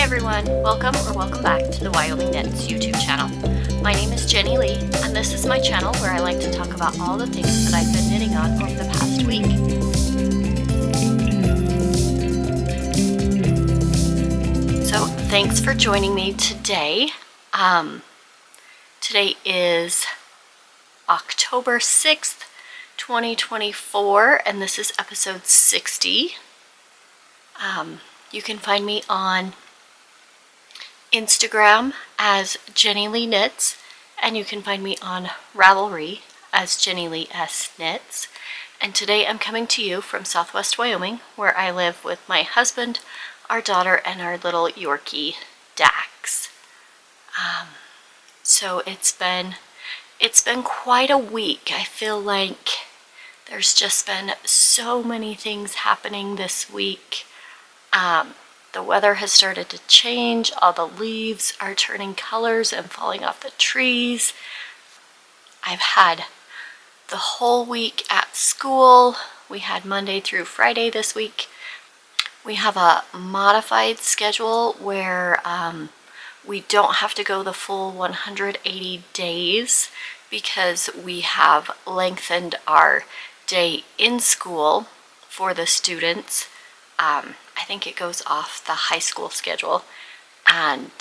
everyone, welcome back to the Wyoming Knitz YouTube channel. My name is Jenny Lee, and this is my channel where I like to talk about all the things that I've been knitting on over the past week. So thanks for joining me today. Today is October 6th, 2024, and this is episode 60. You can find me on Instagram as Jenny Lee Knits, and you can find me on Ravelry as Jenny Lee S Knits. And today I'm coming to you from Southwest Wyoming, where I live with my husband, our daughter, and our little Yorkie, Dax. So it's been quite a week. I feel like there's just been so many things happening this week. The weather has started to change. All the leaves are turning colors and falling off the trees. I've had the whole week at school. We had Monday through Friday this week. We have a modified schedule where we don't have to go the full 180 days because we have lengthened our day in school for the students. I think it goes off the high school schedule, and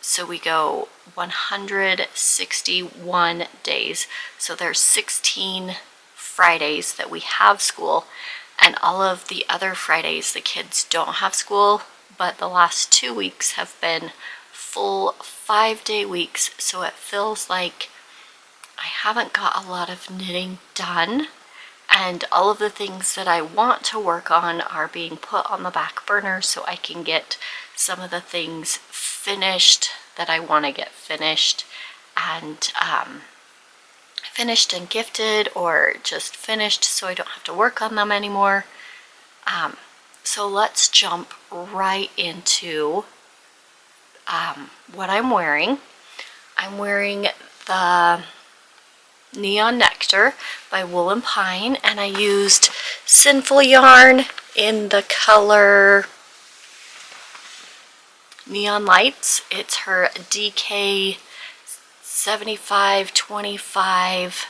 so we go 161 days. So there's 16 Fridays that we have school, and all of the other Fridays the kids don't have school, but the last 2 weeks have been full 5-day weeks, so it feels like I haven't got a lot of knitting done. And all of the things that I want to work on are being put on the back burner so I can get some of the things finished that I want to get finished, and finished and gifted, or just finished so I don't have to work on them anymore. So let's jump right into what I'm wearing. I'm wearing the Neon Nectar by Wool & Pine, and I used Sinful Yarn in the color Neon Lights. It's her DK 7525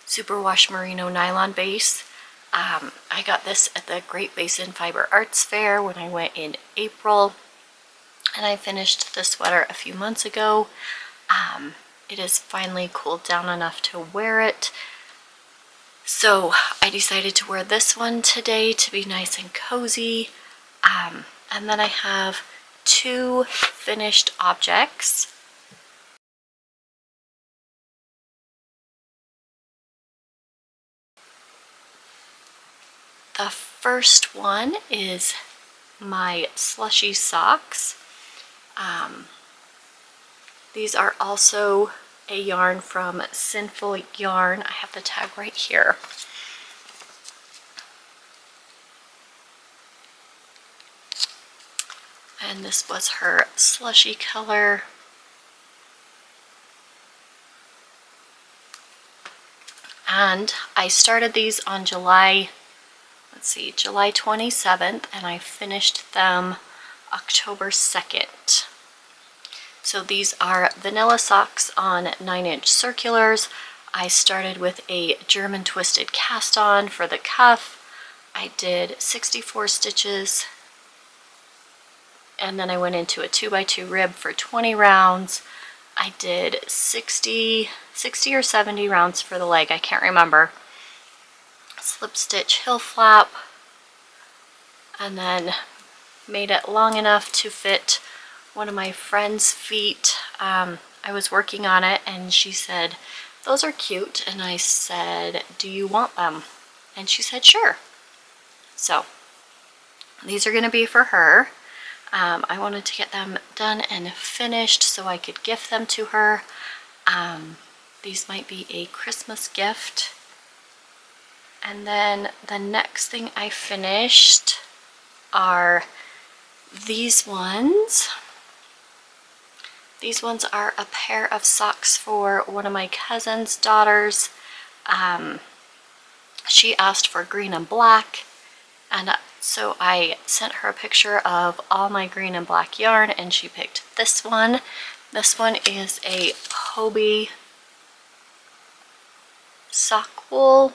Superwash Merino Nylon base. I got this at the Great Basin Fiber Arts Fair when I went in April, and I finished the sweater a few months ago. It has finally cooled down enough to wear it. So I decided to wear this one today to be nice and cozy. And then I have 2 finished objects. The first one is my Slushie Socks. These are also a yarn from Sinful Yarn. I have the tag right here. And this was her slushy color. And I started these on July 27th, and I finished them October 2nd. So these are vanilla socks on 9-inch circulars. I started with a German twisted cast on for the cuff. I did 64 stitches, and then I went into a 2x2 rib for 20 rounds. I did 60 or 70 rounds for the leg, I can't remember. Slip stitch heel flap, and then made it long enough to fit one of my friend's feet. I was working on it and she said, "Those are cute," and I said, "Do you want them?" And she said, "Sure." So these are going to be for her. I wanted to get them done and finished so I could gift them to her. These might be a Christmas gift. And then the next thing I finished are these ones. These ones are a pair of socks for one of my cousin's daughters. She asked for green and black, and So I sent her a picture of all my green and black yarn, and she picked this one. This one is a Hobbii sock wool,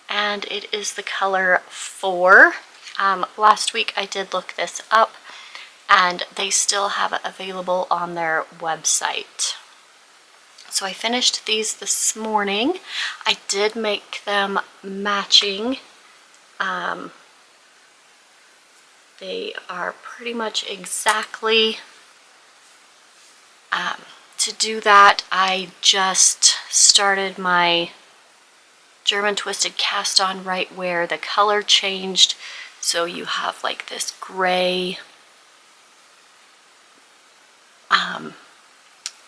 and it is the color 4. Last week I did look this up, and they still have it available on their website. So I finished these this morning. I did make them matching. They are pretty much exactly. To do that, I just started my German twisted cast on right where the color changed. So you have like this gray,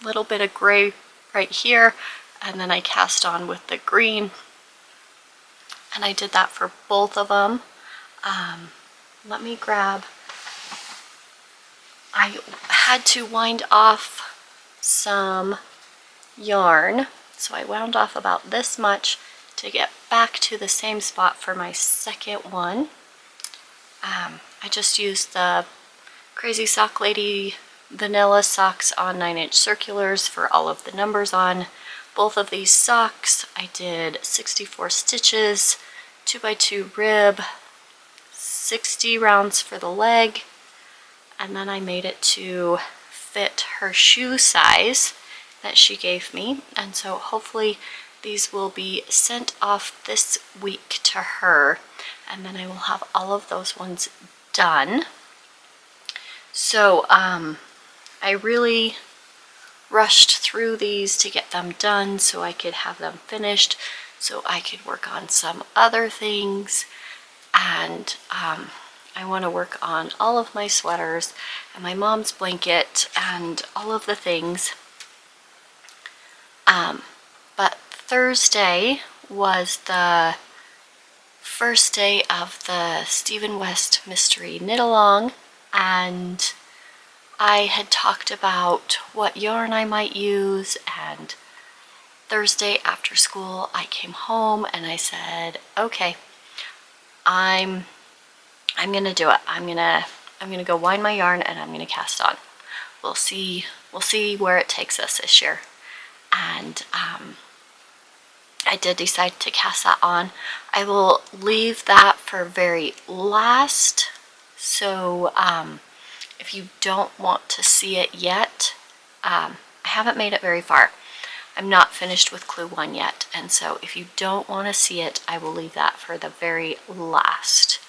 little bit of gray right here, and then I cast on with the green, and I did that for both of them. Let me grab, I had to wind off some yarn, so I wound off about this much to get back to the same spot for my second one. I just used the Crazy Sock Lady vanilla socks on 9-inch circulars for all of the numbers on both of these socks. I did 64 stitches, 2x2 rib, 60 rounds for the leg, and then I made it to fit her shoe size that she gave me, and so hopefully these will be sent off this week to her, and then I will have all of those ones done. So I really rushed through these to get them done so I could have them finished, so I could work on some other things, and I want to work on all of my sweaters and my mom's blanket and all of the things. But Thursday was the first day of the Stephen West Mystery Knit Along, and I had talked about what yarn I might use, and Thursday after school I came home and I said, okay, I'm gonna do it. I'm gonna go wind my yarn and I'm gonna cast on. We'll see where it takes us this year. And I did decide to cast that on. I will leave that for very last, so if you don't want to see it yet, I haven't made it very far. I'm not finished with Clue 1 yet, and so if you don't want to see it, I will leave that for the very last.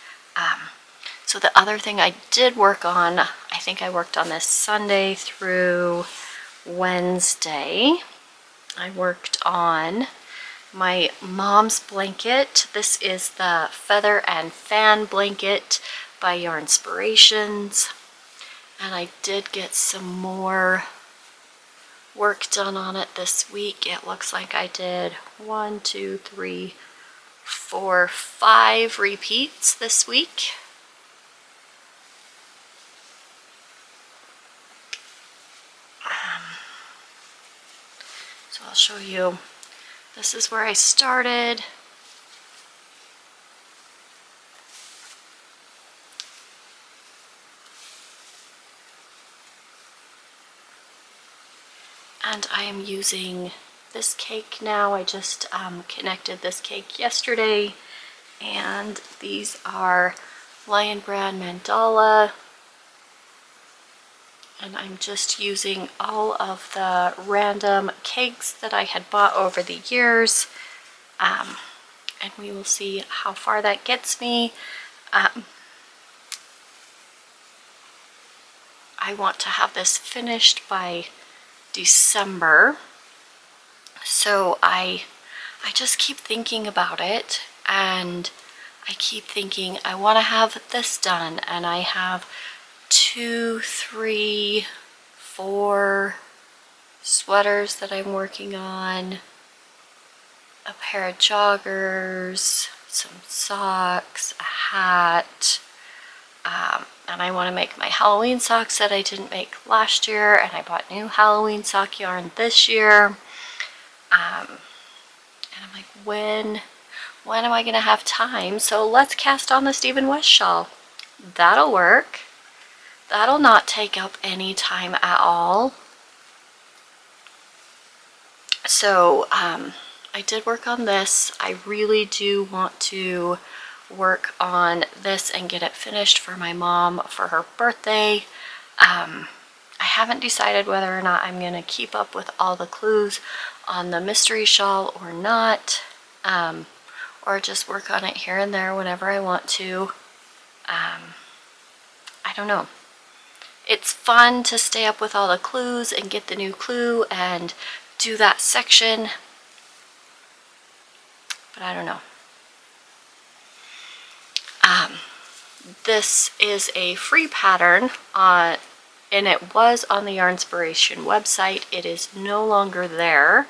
So the other thing I did work on, I think I worked on this Sunday through Wednesday. I worked on my mom's blanket. This is the Feather and Fan blanket by Yarnsparations, and I did get some more work done on it this week. It looks like I did 1, 2, 3, 4, 5 repeats this week. So I'll show you. This is where I started. And I am using this cake now. I just connected this cake yesterday, and these are Lion Brand Mandala, and I'm just using all of the random cakes that I had bought over the years, and we will see how far that gets me. I want to have this finished by December, so I just keep thinking about it, and I keep thinking I want to have this done, and I have 2, 3, 4 sweaters that I'm working on, a pair of joggers, some socks, a hat, and I want to make my Halloween socks that I didn't make last year, and I bought new Halloween sock yarn this year. And I'm like, when when am I going to have time? So let's cast on the Stephen West shawl. That'll work. That'll not take up any time at all. So I did work on this. I really do want to work on this and get it finished for my mom for her birthday. I haven't decided whether or not I'm going to keep up with all the clues on the mystery shawl or not, or just work on it here and there whenever I want to. I don't know. It's fun to stay up with all the clues and get the new clue and do that section, but I don't know. This is a free pattern and it was on the Yarnspiration website. It is no longer there.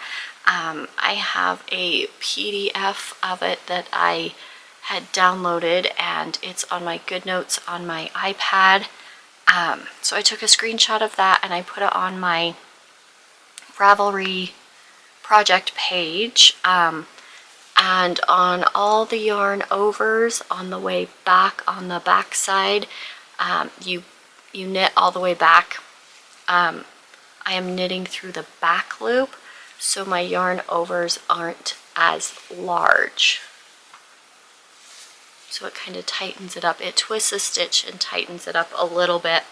I have a PDF of it that I had downloaded, and it's on my GoodNotes on my iPad. So I took a screenshot of that and I put it on my Ravelry project page. And on all the yarn overs on the way back, on the back side, you knit all the way back. I am knitting through the back loop, so my yarn overs aren't as large. So it kind of tightens it up. It twists the stitch and tightens it up a little bit,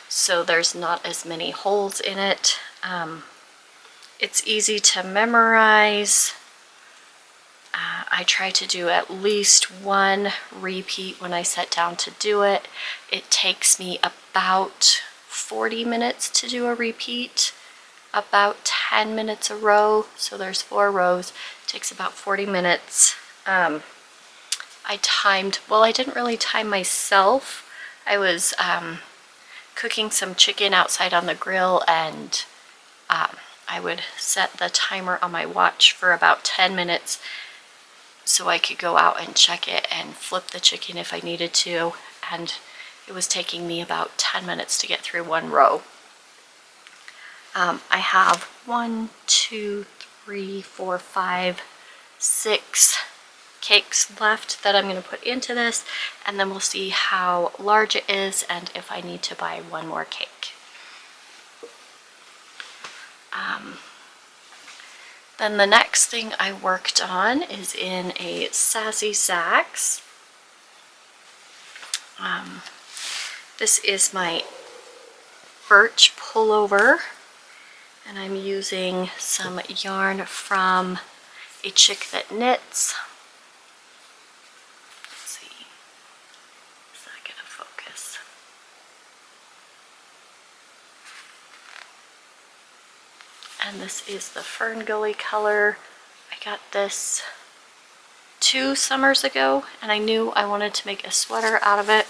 so there's not as many holes in it. It's easy to memorize. I try to do at least one repeat when I sit down to do it. It takes me about 40 minutes to do a repeat, about 10 minutes a row, so there's 4 rows. It takes about 40 minutes. I timed, well, I didn't really time myself. I was cooking some chicken outside on the grill, and I would set the timer on my watch for about 10 minutes so I could go out and check it and flip the chicken if I needed to, and it was taking me about 10 minutes to get through one row. I have 1, 2, 3, 4, 5, 6 cakes left that I'm going to put into this, and then we'll see how large it is and if I need to buy one more cake. Then the next thing I worked on is in a Sassy Sacks. This is my Birch Pullover, and I'm using some yarn from a chick that knits. Let's see, is that gonna focus? And this is the Fern Gully color. I got this 2 summers ago, and I knew I wanted to make a sweater out of it.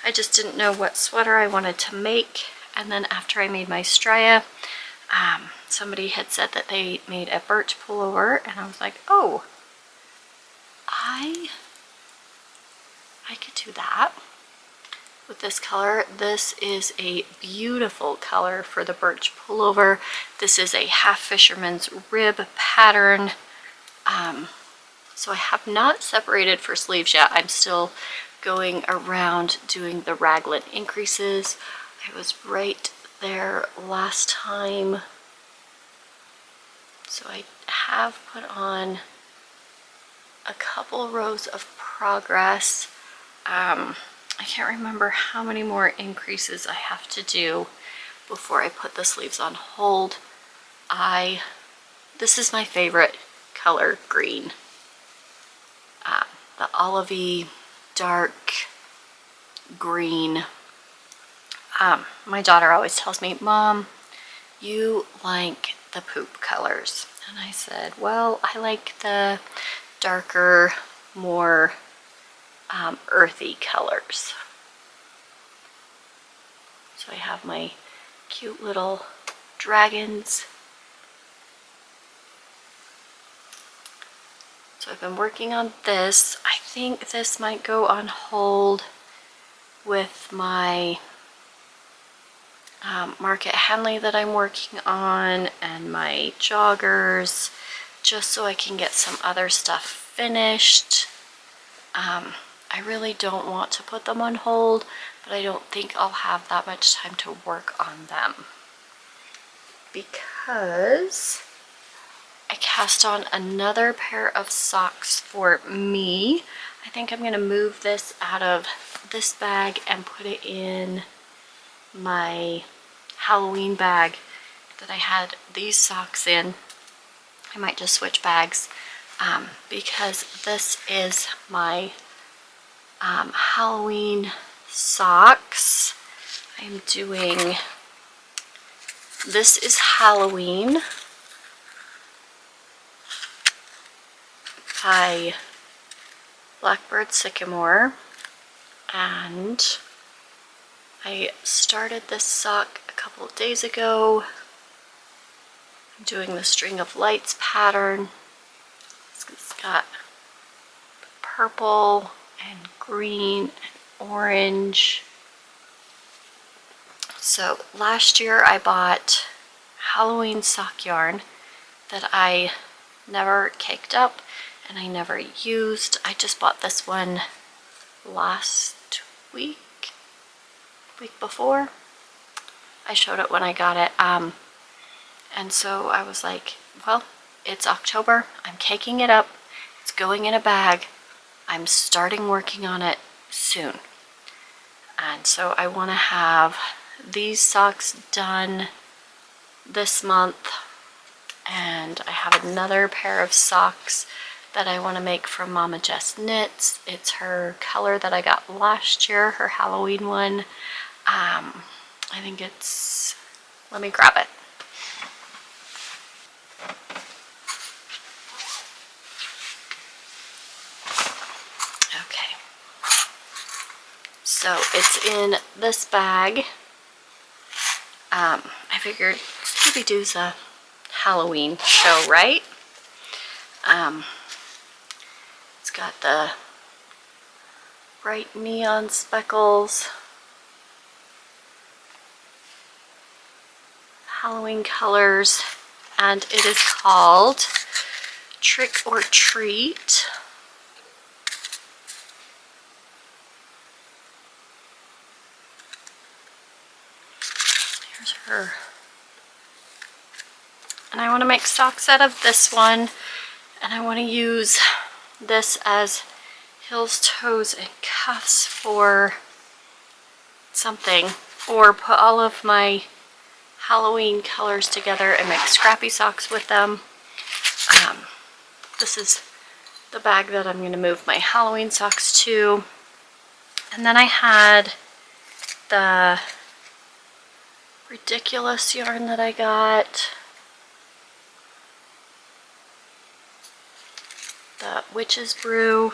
I just didn't know what sweater I wanted to make. And then after I made my Straya, somebody had said that they made a Birch pullover, and I was like, oh, I could do that with this color. This is a beautiful color for the Birch pullover. This is a half fisherman's rib pattern. So I have not separated for sleeves yet. I'm still going around doing the raglan increases. I was right there last time. So I have put on a couple rows of progress. I can't remember how many more increases I have to do before I put the sleeves on hold. This is my favorite color, green. The olivey, dark green. My daughter always tells me, Mom, you like the poop colors. And I said, well, I like the darker, more earthy colors. So I have my cute little dragons. So I've been working on this. I think this might go on hold with my Market Henley that I'm working on and my joggers, just so I can get some other stuff finished. I really don't want to put them on hold, but I don't think I'll have that much time to work on them because I cast on another pair of socks for me. I think I'm going to move this out of this bag and put it in my Halloween bag that I had these socks in. I might just switch bags because this is my Halloween socks. I'm doing, this is Halloween by Blackbird Sycamore, and I started this sock a couple of days ago. I'm doing the String of Lights pattern. It's got purple and green and orange. So last year I bought Halloween sock yarn that I never caked up and I never used. I just bought this one last week before. I showed it when I got it. And so I was like, well, it's October. I'm caking it up. It's going in a bag. I'm starting working on it soon. And so I want to have these socks done this month. And I have another pair of socks that I want to make from Mama Jess Knits. It's her color that I got last year, her Halloween one. I think it's, let me grab it. Okay. So it's in this bag. I figured Scooby-Doo's a Halloween show, right? It's got the bright neon speckles, Halloween colors, and it is called Trick or Treat. Here's her. And I want to make socks out of this one, and I want to use this as heels, toes, and cuffs for something, or put all of my Halloween colors together and make scrappy socks with them. This is the bag that I'm going to move my Halloween socks to. And then I had the ridiculous yarn that I got, the Witch's Brew,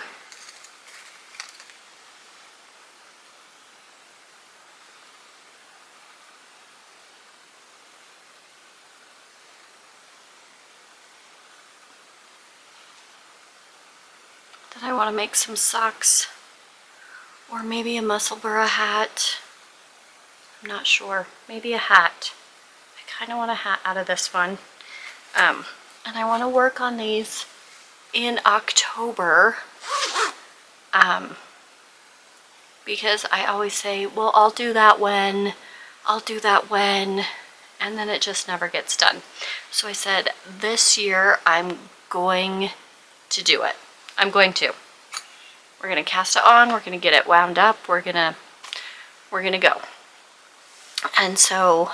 that I want to make some socks or maybe a Musselburgh hat. I'm not sure. Maybe a hat. I kind of want a hat out of this one. And I want to work on these in October. Because I always say, well, I'll do that when, and then it just never gets done. So I said, this year I'm going to do it. I'm going to. We're going to cast it on, we're going to get it wound up, we're going to go. And so,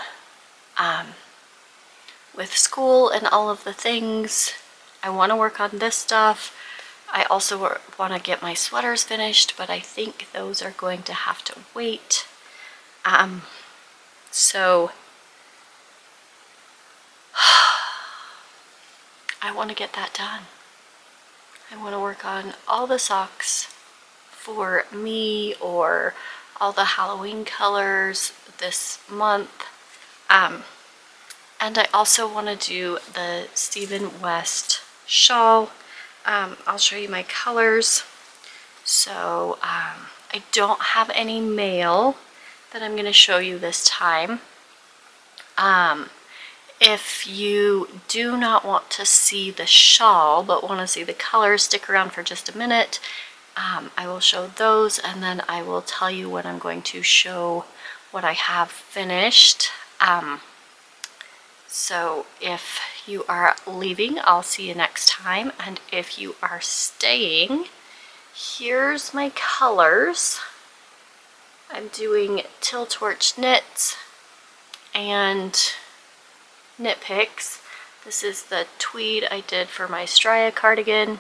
with school and all of the things, I want to work on this stuff. I also want to get my sweaters finished, but I think those are going to have to wait. So, I want to get that done. I want to work on all the socks for me, or all the Halloween colors this month. And I also want to do the Stephen West shawl. I'll show you my colors. So I don't have any mail that I'm going to show you this time. If you do not want to see the shawl but want to see the colors, stick around for just a minute. I will show those, and then I will tell you when I'm going to show what I have finished. So if you are leaving, I'll see you next time, and if you are staying, here's my colors. I'm doing Till Torch Knits and Knit Picks. This is the tweed I did for my Stria cardigan.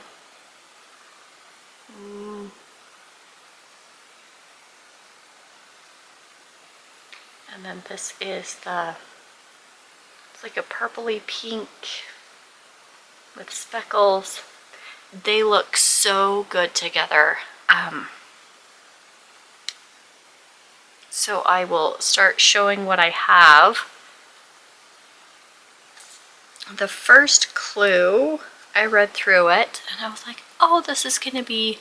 And then this is it's like a purpley pink with speckles. They look so good together. So I will start showing what I have. The first clue, I read through it and I was like, oh, this is gonna be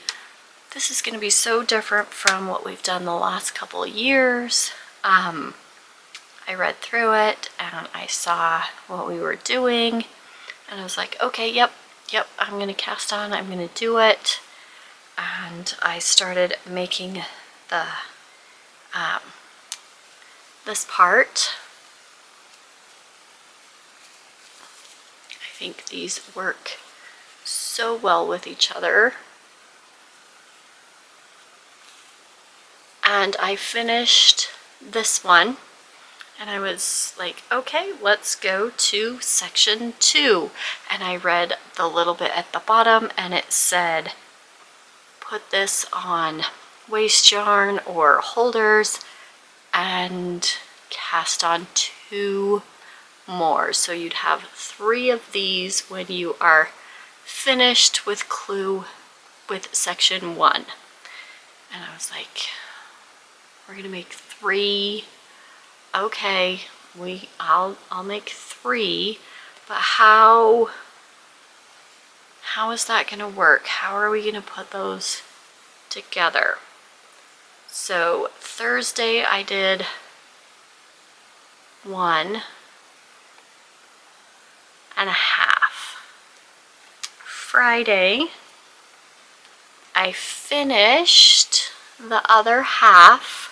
so different from what we've done the last couple of years. I read through it and I saw what we were doing and I was like, okay, yep, I'm gonna cast on, I'm gonna do it. And I started making the this part. I think these work so well with each other. And I finished this one and I was like, okay, let's go to section 2. And I read the little bit at the bottom and it said, put this on waste yarn or holders and cast on 2 more. So you'd have 3 of these when you are finished with section 1. And I was like, we're gonna make 3. Okay, I'll make 3, but how is that gonna work? How are we gonna put those together? So Thursday I did 1.5. Friday I finished the other half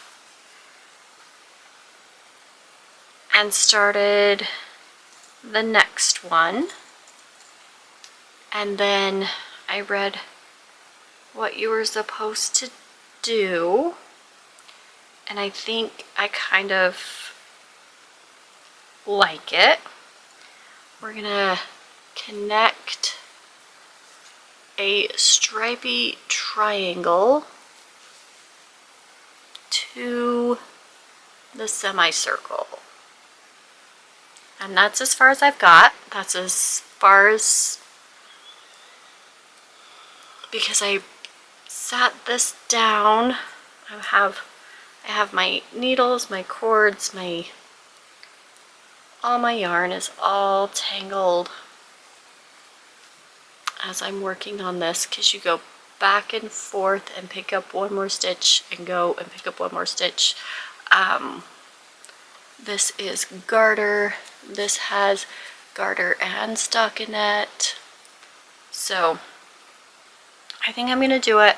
and started the next one, and then I read what you were supposed to do, and I think I kind of like it. We're gonna connect a stripy triangle to the semicircle. And that's as far as I've got. That's as far as, because I sat this down. I have my needles, my cords, all my yarn is all tangled as I'm working on this, because you go back and forth and pick up one more stitch and go and pick up one more stitch. This is garter. This has garter and stockinette. So I think I'm gonna do it.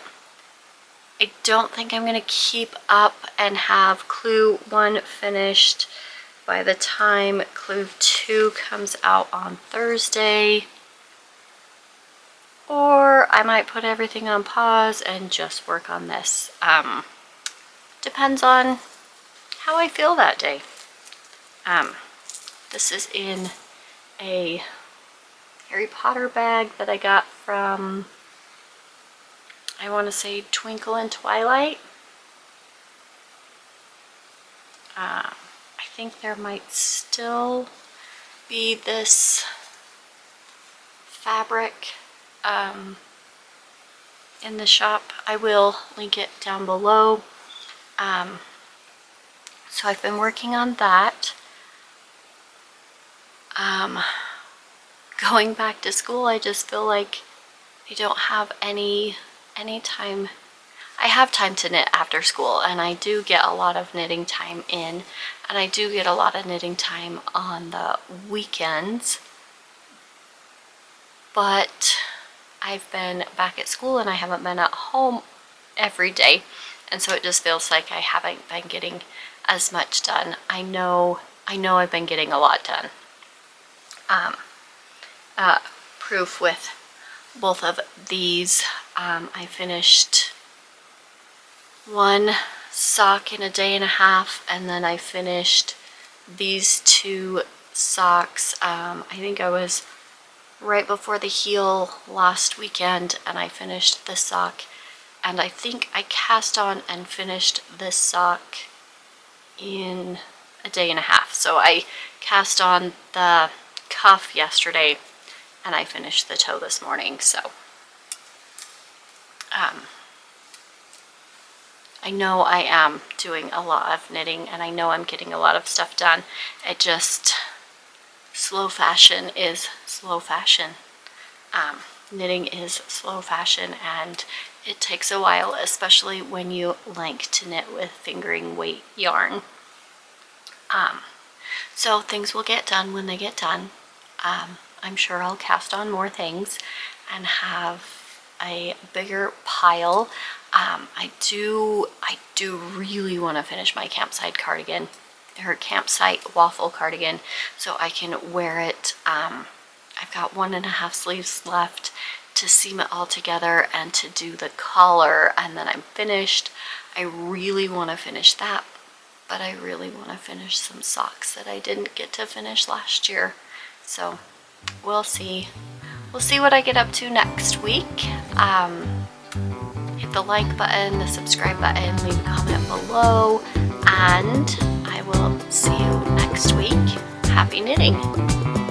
I don't think I'm gonna keep up and have clue 1 finished by the time clue 2 comes out on Thursday. Or I might put everything on pause and just work on this. Depends on how I feel that day. This is in a Harry Potter bag that I got from, I want to say, Twinkle and Twilight. I think there might still be this fabric in the shop. I will link it down below. So I've been working on that. Going back to school, I just feel like I don't have any time. I have time to knit after school, and I do get a lot of knitting time in, and I do get a lot of knitting time on the weekends. But I've been back at school and I haven't been at home every day, and so it just feels like I haven't been getting as much done. I know I've been getting a lot done. Proof with both of these. I finished one sock in a day and a half, and then I finished these 2 socks. I think I was right before the heel last weekend, and I finished this sock, and I think I cast on and finished this sock in a day and a half. So I cast on the cuff yesterday, and I finished the toe this morning. So I know I am doing a lot of knitting, and I know I'm getting a lot of stuff done. It just, slow fashion is slow fashion. Knitting is slow fashion, and it takes a while, especially when you like to knit with fingering weight yarn. So things will get done when they get done. I'm sure I'll cast on more things and have a bigger pile. I do really want to finish my campsite cardigan, her campsite waffle cardigan, so I can wear it. I've got 1.5 sleeves left to seam it all together and to do the collar, and then I'm finished. I really want to finish that, but I really want to finish some socks that I didn't get to finish last year. So we'll see. We'll see what I get up to next week. Hit the like button, the subscribe button, leave a comment below, and I will see you next week. Happy knitting!